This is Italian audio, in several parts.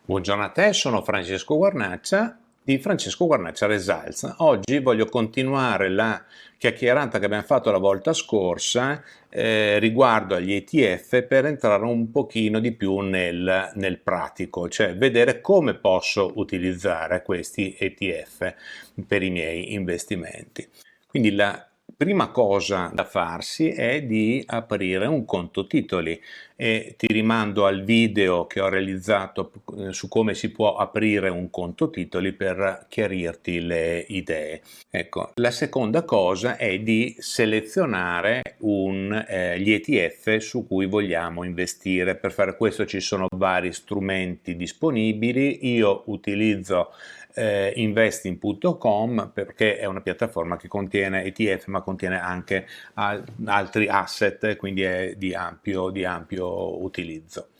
Buongiorno a te, sono Francesco Guarnaccia di Francesco Guarnaccia Results. Oggi voglio continuare la chiacchierata che abbiamo fatto la volta scorsa riguardo agli ETF per entrare un pochino di più nel pratico, cioè vedere come posso utilizzare questi ETF per i miei investimenti. Quindi la prima cosa da farsi è di aprire un conto titoli e ti rimando al video che ho realizzato su come si può aprire un conto titoli per chiarirti le idee. Ecco, la seconda cosa è di selezionare gli ETF su cui vogliamo investire. Per fare questo ci sono vari strumenti disponibili. Io utilizzo investing.com perché è una piattaforma che contiene ETF ma contiene anche altri asset, quindi è di ampio utilizzo.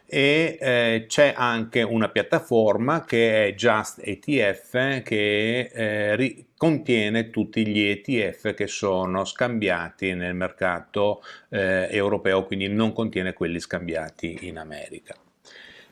E c'è anche una piattaforma che è Just ETF che contiene tutti gli ETF che sono scambiati nel mercato europeo, quindi non contiene quelli scambiati in America.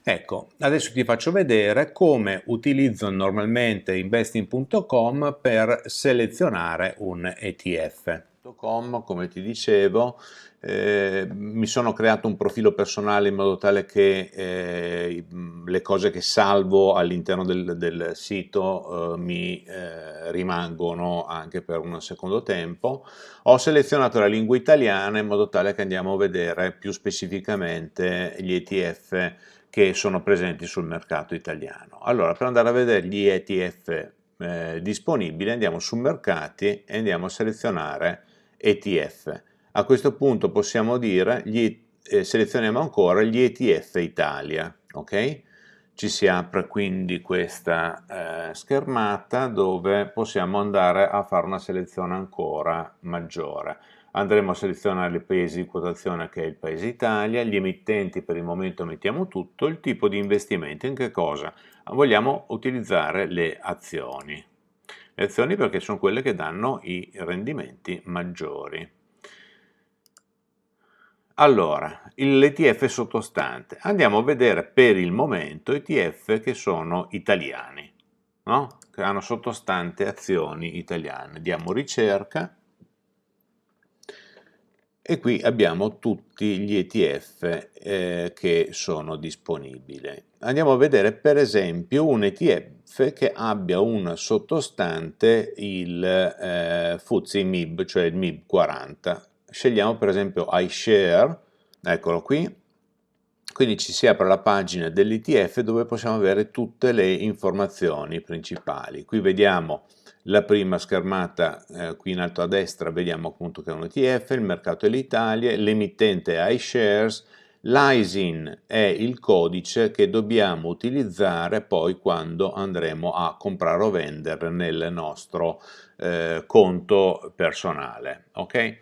Ecco, adesso ti faccio vedere come utilizzo normalmente investing.com per selezionare un ETF. Come ti dicevo, mi sono creato un profilo personale in modo tale che le cose che salvo all'interno del sito mi rimangono anche per un secondo tempo. Ho selezionato la lingua italiana in modo tale che andiamo a vedere più specificamente gli ETF che sono presenti sul mercato italiano. Allora, per andare a vedere gli ETF disponibili, andiamo su mercati e andiamo a selezionare ETF. A questo punto possiamo dire, selezioniamo ancora gli ETF Italia, ok? Ci si apre quindi questa schermata dove possiamo andare a fare una selezione ancora maggiore. Andremo a selezionare i paesi di quotazione che è il paese Italia, gli emittenti per il momento mettiamo tutto, il tipo di investimento, in che cosa? Vogliamo utilizzare le azioni. Le azioni perché sono quelle che danno i rendimenti maggiori. Allora, l'ETF sottostante. Andiamo a vedere per il momento ETF che sono italiani, no? Che hanno sottostante azioni italiane. Diamo ricerca. E qui abbiamo tutti gli ETF che sono disponibili. Andiamo a vedere per esempio un ETF che abbia un sottostante il FTSE MIB, cioè il MIB 40. Scegliamo per esempio iShare, eccolo qui. Quindi ci si apre la pagina dell'ETF dove possiamo avere tutte le informazioni principali. Qui vediamo la prima schermata, qui in alto a destra vediamo appunto che è un ETF, il mercato è l'Italia, l'emittente è iShares, l'ISIN è il codice che dobbiamo utilizzare poi quando andremo a comprare o vendere nel nostro conto personale, ok?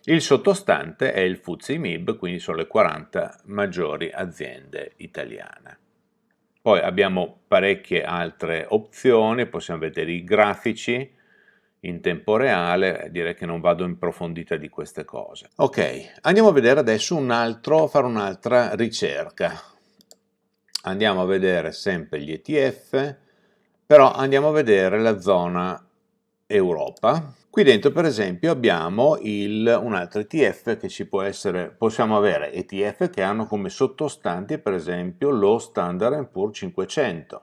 Il sottostante è il FTSE MIB, quindi sono le 40 maggiori aziende italiane. Poi abbiamo parecchie altre opzioni, possiamo vedere i grafici in tempo reale, direi che non vado in profondità di queste cose. Ok, andiamo a vedere adesso fare un'altra ricerca. Andiamo a vedere sempre gli ETF, però andiamo a vedere la zona Europa. Qui dentro per esempio abbiamo un altro ETF che possiamo avere ETF che hanno come sottostanti per esempio lo Standard Poor's 500.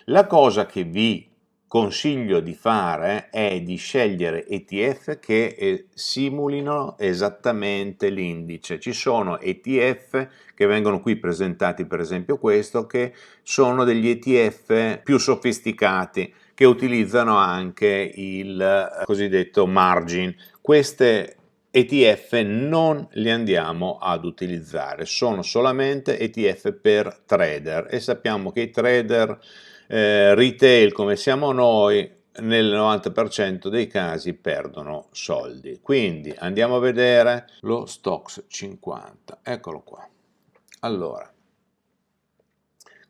La cosa che vi consiglio di fare è di scegliere ETF che simulino esattamente l'indice. Ci sono ETF che vengono qui presentati, per esempio questo, che sono degli ETF più sofisticati, che utilizzano anche il cosiddetto margin. Queste ETF non li andiamo ad utilizzare, sono solamente ETF per trader e sappiamo che i trader retail come siamo noi nel 90% dei casi perdono soldi. Quindi andiamo a vedere lo Stoxx 50, eccolo qua. Allora,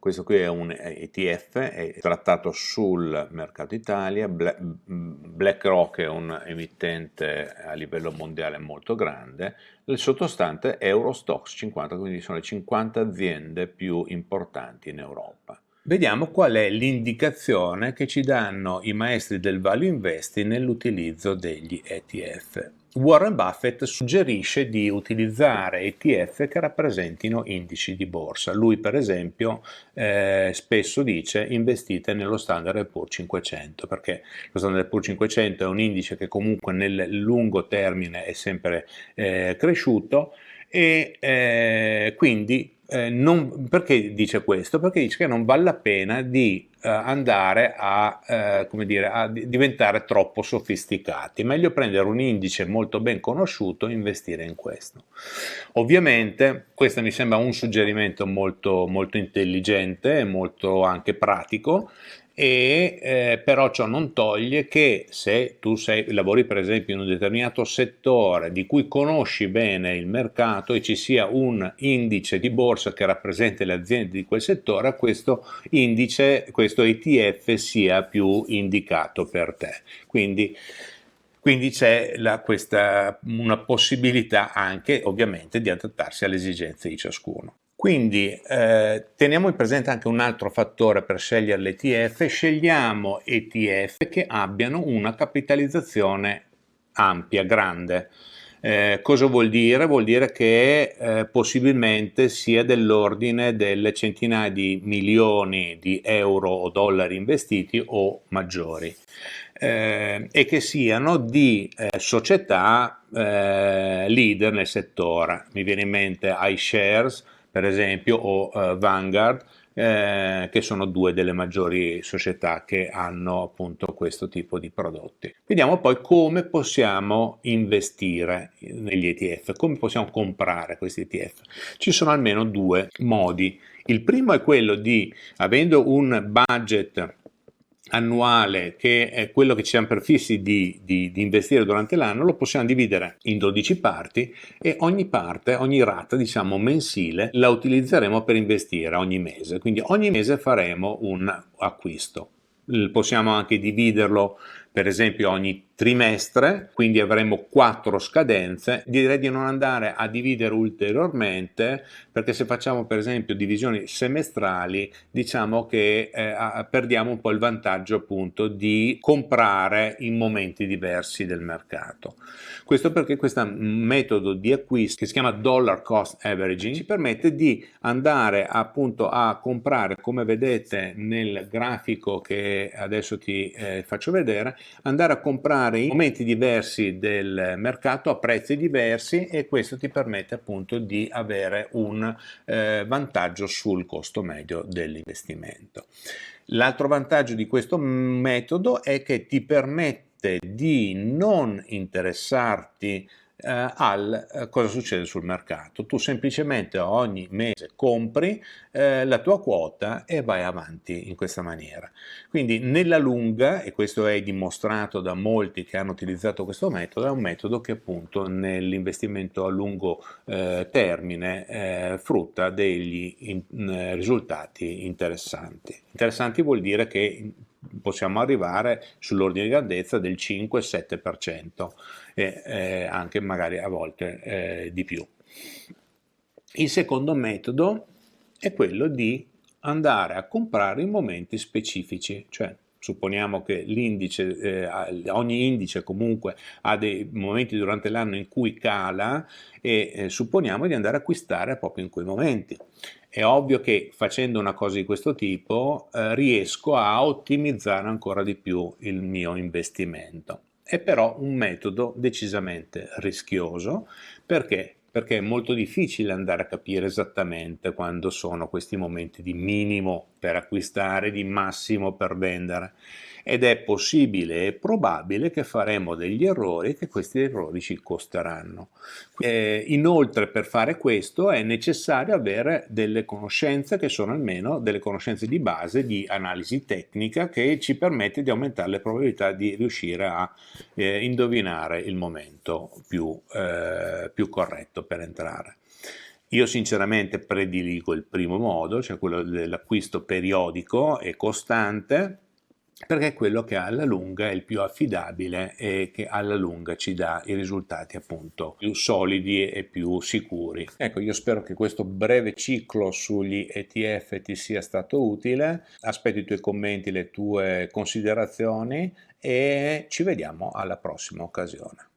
questo qui è un ETF, è trattato sul mercato Italia, BlackRock è un emittente a livello mondiale molto grande, il sottostante è Eurostoxx 50, quindi sono le 50 aziende più importanti in Europa. Vediamo qual è l'indicazione che ci danno i maestri del value investing nell'utilizzo degli ETF. Warren Buffett suggerisce di utilizzare ETF che rappresentino indici di borsa. Lui, per esempio, spesso dice investite nello Standard & Poor's 500, perché lo Standard & Poor's 500 è un indice che comunque nel lungo termine è sempre cresciuto e quindi perché dice questo? Perché dice che non vale la pena di andare a, come dire, a diventare troppo sofisticati. Meglio prendere un indice molto ben conosciuto e investire in questo. Ovviamente questo mi sembra un suggerimento molto, molto intelligente e molto anche pratico, e però ciò non toglie che se tu lavori per esempio in un determinato settore di cui conosci bene il mercato e ci sia un indice di borsa che rappresenti le aziende di quel settore, questo indice, questo ETF sia più indicato per te. Quindi c'è una possibilità anche ovviamente di adattarsi alle esigenze di ciascuno. Quindi teniamo in presente anche un altro fattore per scegliere l'ETF: scegliamo ETF che abbiano una capitalizzazione ampia, grande. Cosa vuol dire? Vuol dire che possibilmente sia dell'ordine delle centinaia di milioni di euro o dollari investiti o maggiori. E che siano di società leader nel settore. Mi viene in mente iShares, per esempio, o Vanguard, che sono due delle maggiori società che hanno appunto questo tipo di prodotti. Vediamo poi come possiamo investire negli ETF, come possiamo comprare questi ETF. Ci sono almeno due modi. Il primo è quello di, avendo un budget annuale che è quello che ci siamo prefissi di investire durante l'anno, lo possiamo dividere in 12 parti e ogni parte, ogni rata diciamo mensile la utilizzeremo per investire ogni mese, quindi ogni mese faremo un acquisto. Possiamo anche dividerlo per esempio ogni trimestre, quindi avremo 4 scadenze. Direi di non andare a dividere ulteriormente, perché se facciamo per esempio divisioni semestrali diciamo che perdiamo un po' il vantaggio appunto di comprare in momenti diversi del mercato. Questo perché questo metodo di acquisto, che si chiama dollar cost averaging, ci permette di andare appunto a comprare, come vedete nel grafico che adesso ti faccio vedere, andare a comprare in momenti diversi del mercato a prezzi diversi, e questo ti permette appunto di avere un vantaggio sul costo medio dell'investimento. L'altro vantaggio di questo metodo è che ti permette di non interessarti al cosa succede sul mercato. Tu semplicemente ogni mese compri la tua quota e vai avanti in questa maniera. Quindi nella lunga, e questo è dimostrato da molti che hanno utilizzato questo metodo, è un metodo che appunto nell'investimento a lungo termine frutta degli risultati interessanti. Interessanti vuol dire che possiamo arrivare sull'ordine di grandezza del 5-7% e anche magari a volte di più. Il secondo metodo è quello di andare a comprare in momenti specifici, cioè supponiamo che l'indice, ogni indice comunque ha dei momenti durante l'anno in cui cala e supponiamo di andare a acquistare proprio in quei momenti. È ovvio che facendo una cosa di questo tipo riesco a ottimizzare ancora di più il mio investimento. È però un metodo decisamente rischioso. Perché? Perché è molto difficile andare a capire esattamente quando sono questi momenti di minimo per acquistare, di massimo per vendere, ed è possibile e probabile che faremo degli errori e che questi errori ci costeranno. Inoltre, per fare questo è necessario avere delle conoscenze che sono almeno delle conoscenze di base di analisi tecnica, che ci permette di aumentare le probabilità di riuscire a indovinare il momento più corretto per entrare. Io sinceramente prediligo il primo modo, cioè quello dell'acquisto periodico e costante, perché è quello che alla lunga è il più affidabile e che alla lunga ci dà i risultati appunto più solidi e più sicuri. Ecco, io spero che questo breve ciclo sugli ETF ti sia stato utile, aspetto i tuoi commenti, le tue considerazioni e ci vediamo alla prossima occasione.